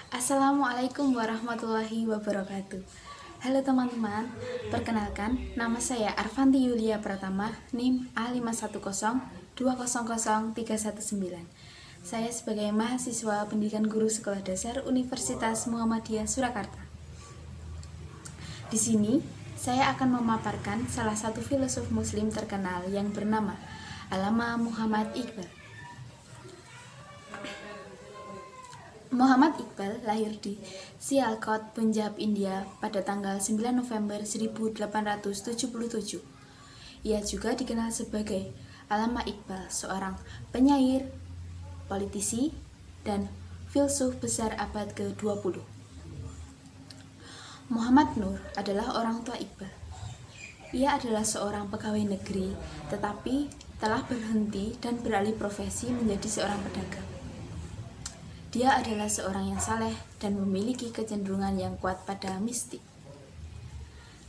Assalamualaikum warahmatullahi wabarakatuh. Halo teman-teman, perkenalkan nama saya Arfanti Yulia Pratama, NIM A5102000319. Saya sebagai mahasiswa pendidikan guru sekolah dasar Universitas Muhammadiyah Surakarta. Di sini, saya akan memaparkan salah satu filosof muslim terkenal yang bernama Allama Muhammad Iqbal. Muhammad Iqbal lahir di Sialkot, Punjab, India pada tanggal 9 November 1877. Ia juga dikenal sebagai Allama Iqbal, seorang penyair, politisi, dan filsuf besar abad ke-20. Muhammad Nur adalah orang tua Iqbal. Ia adalah seorang pegawai negeri, tetapi telah berhenti dan beralih profesi menjadi seorang pedagang. Dia adalah seorang yang saleh dan memiliki kecenderungan yang kuat pada mistik.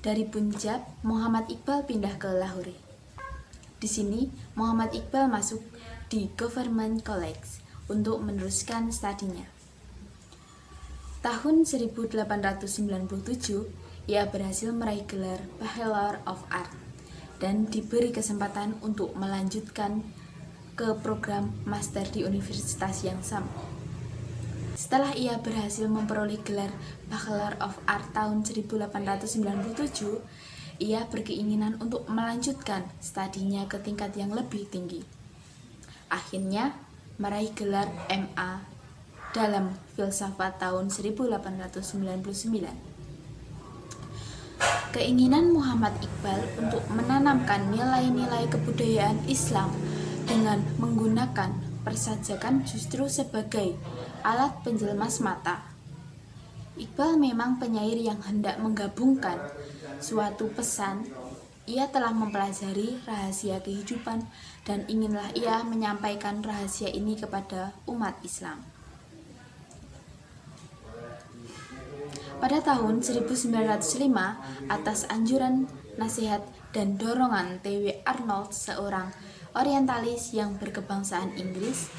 Dari Punjab, Muhammad Iqbal pindah ke Lahore. Di sini, Muhammad Iqbal masuk di Government College untuk meneruskan studinya. Tahun 1897, ia berhasil meraih gelar Bachelor of Art dan diberi kesempatan untuk melanjutkan ke program master di universitas yang sama. Setelah ia berhasil memperoleh gelar Bachelor of Art tahun 1897, ia berkeinginan untuk melanjutkan studinya ke tingkat yang lebih tinggi. Akhirnya, meraih gelar MA dalam filsafat tahun 1899. Keinginan Muhammad Iqbal untuk menanamkan nilai-nilai kebudayaan Islam dengan menggunakan persajakan justru sebagai alat penjelma semata. Iqbal memang penyair yang hendak menggabungkan suatu pesan. Ia telah mempelajari rahasia kehidupan dan inginlah ia menyampaikan rahasia ini kepada umat Islam. Pada tahun 1905, atas anjuran, nasihat, dan dorongan T.W. Arnold, seorang orientalis yang berkebangsaan Inggris,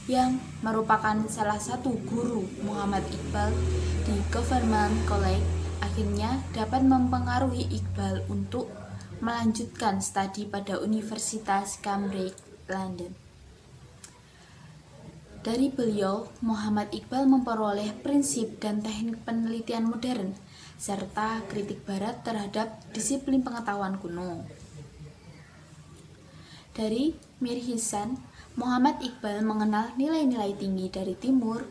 yang merupakan salah satu guru Muhammad Iqbal di Government College, akhirnya dapat mempengaruhi Iqbal untuk melanjutkan studi pada Universitas Cambridge, London. Dari beliau, Muhammad Iqbal memperoleh prinsip dan teknik penelitian modern, serta kritik barat terhadap disiplin pengetahuan kuno. Dari Mir Hisan, Muhammad Iqbal mengenal nilai-nilai tinggi dari Timur,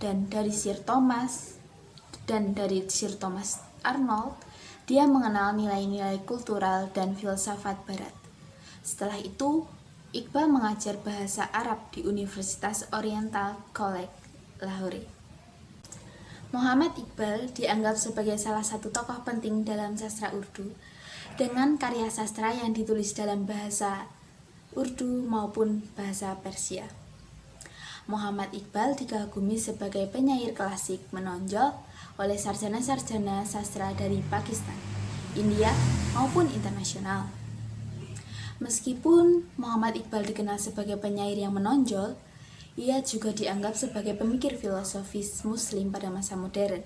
dan dari Sir Thomas Arnold, dia mengenal nilai-nilai kultural dan filsafat barat. Setelah itu, Iqbal mengajar bahasa Arab di Universitas Oriental College, Lahore. Muhammad Iqbal dianggap sebagai salah satu tokoh penting dalam sastra Urdu, dengan karya sastra yang ditulis dalam bahasa Urdu maupun bahasa Persia. Muhammad Iqbal dikagumi sebagai penyair klasik menonjol oleh sarjana-sarjana sastra dari Pakistan, India, maupun internasional. Meskipun Muhammad Iqbal dikenal sebagai penyair yang menonjol, ia juga dianggap sebagai pemikir filosofis Muslim pada masa modern.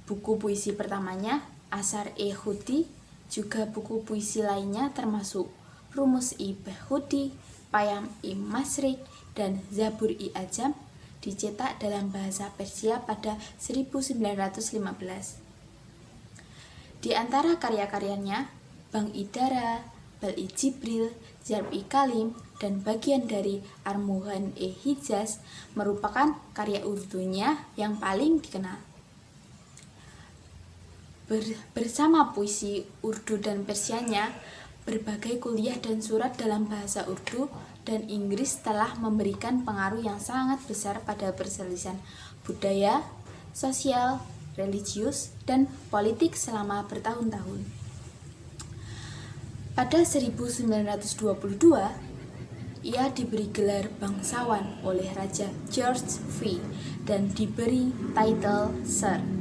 Buku puisi pertamanya, Asar-e-Hudi, juga buku puisi lainnya termasuk Rumus-i-Behudi, Payam-i-Masrik, dan Zabur-i-Ajam dicetak dalam bahasa Persia pada 1915. Di antara karya-karyanya, Bang-i-Dara, Bal-i-Jibril, Zarb-i-Kalim, dan bagian dari Armuhan-e-Hijaz merupakan karya Urdunya yang paling dikenal. Bersama puisi Urdu dan Persianya, berbagai kuliah dan surat dalam bahasa Urdu dan Inggris telah memberikan pengaruh yang sangat besar pada perselisihan budaya, sosial, religius, dan politik selama bertahun-tahun. Pada 1922, ia diberi gelar bangsawan oleh Raja George V dan diberi title Sir.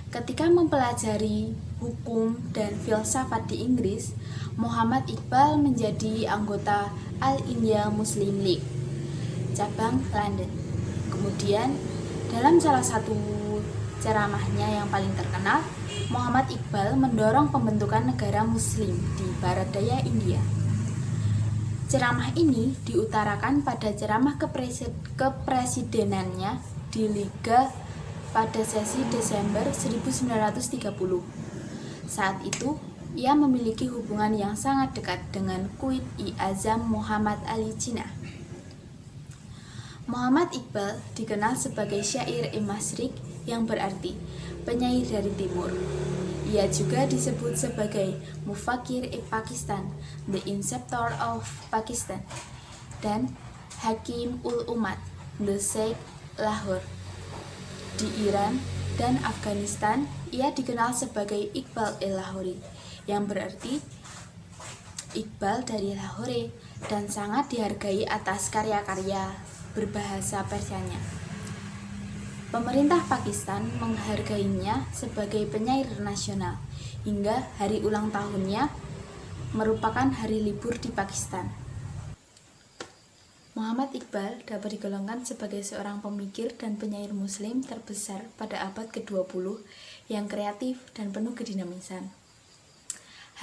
Ketika mempelajari hukum dan filsafat di Inggris, Muhammad Iqbal menjadi anggota All India Muslim League. cabang London. Kemudian dalam salah satu ceramahnya yang paling terkenal, Muhammad Iqbal mendorong pembentukan negara muslim di barat daya India. Ceramah ini diutarakan pada ceramah kepresidenannya di Liga pada sesi Desember 1930. Saat itu, ia memiliki hubungan yang sangat dekat dengan Quaid-i-Azam Muhammad Ali Jinnah. Muhammad Iqbal dikenal sebagai syair-e-masyriq yang berarti penyair dari timur. Ia juga disebut sebagai Mufakir-e-Pakistan, the Inceptor of Pakistan, dan Hakim-ul-Ummat, the Sheikh Lahore. Di Iran dan Afghanistan, ia dikenal sebagai Iqbal el-Lahori, yang berarti Iqbal dari Lahore, dan sangat dihargai atas karya-karya berbahasa Persianya. Pemerintah Pakistan menghargainya sebagai penyair nasional hingga hari ulang tahunnya merupakan hari libur di Pakistan. Muhammad Iqbal dapat digolongkan sebagai seorang pemikir dan penyair muslim terbesar pada abad ke-20 yang kreatif dan penuh kedinamisan.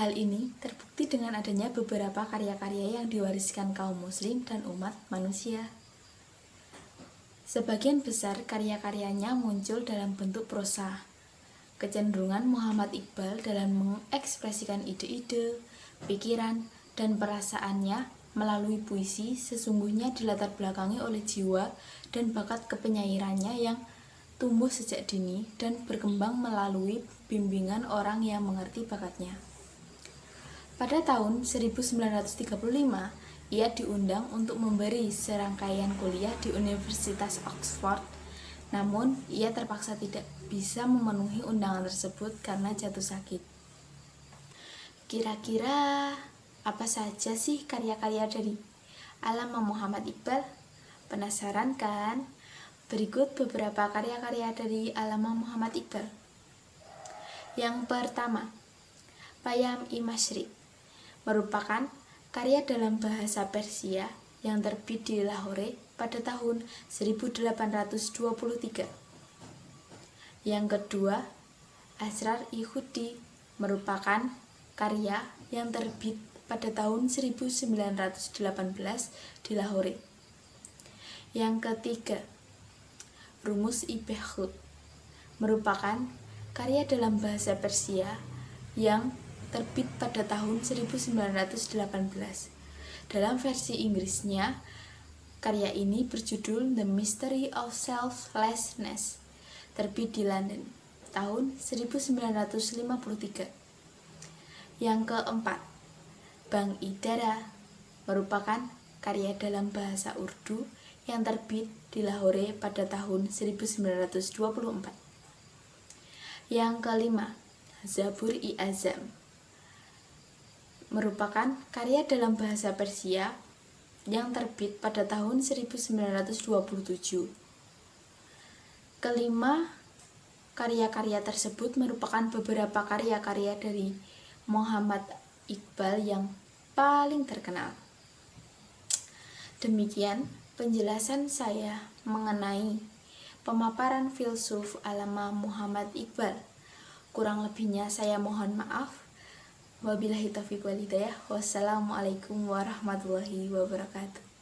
Hal ini terbukti dengan adanya beberapa karya-karya yang diwariskan kaum muslim dan umat manusia. Sebagian besar karya-karyanya muncul dalam bentuk prosa. Kecenderungan Muhammad Iqbal dalam mengekspresikan ide-ide, pikiran, dan perasaannya melalui puisi sesungguhnya dilatar belakangi oleh jiwa dan bakat kepenyairannya yang tumbuh sejak dini dan berkembang melalui bimbingan orang yang mengerti bakatnya. Pada tahun 1935, ia diundang untuk memberi serangkaian kuliah di Universitas Oxford, namun ia terpaksa tidak bisa memenuhi undangan tersebut karena jatuh sakit. Kira-kira apa saja sih karya-karya dari Allama Muhammad Iqbal? Penasaran kan? Berikut beberapa karya-karya dari Allama Muhammad Iqbal. Yang pertama, Payam-i-Masyriq merupakan karya dalam bahasa Persia yang terbit di Lahore pada tahun 1823. Yang kedua, Asrar-i-Hudi merupakan karya yang terbit pada tahun 1918 di Lahore. Yang ketiga, Rumus-i-Behroud merupakan karya dalam bahasa Persia yang terbit pada tahun 1918. Dalam versi Inggrisnya, karya ini berjudul The Mystery of Selflessness, terbit di London tahun 1953. Yang keempat, Bang Idara merupakan karya dalam bahasa Urdu yang terbit di Lahore pada tahun 1924. Yang kelima, Zabur-i-Azam merupakan karya dalam bahasa Persia yang terbit pada tahun 1927. Kelima, karya-karya tersebut merupakan beberapa karya-karya dari Muhammad Iqbal yang paling terkenal. Demikian penjelasan saya mengenai pemaparan filsuf Allama Muhammad Iqbal. Kurang lebihnya saya mohon maaf. Wabillahi taufiq wal hidayah. Wassalamualaikum warahmatullahi wabarakatuh.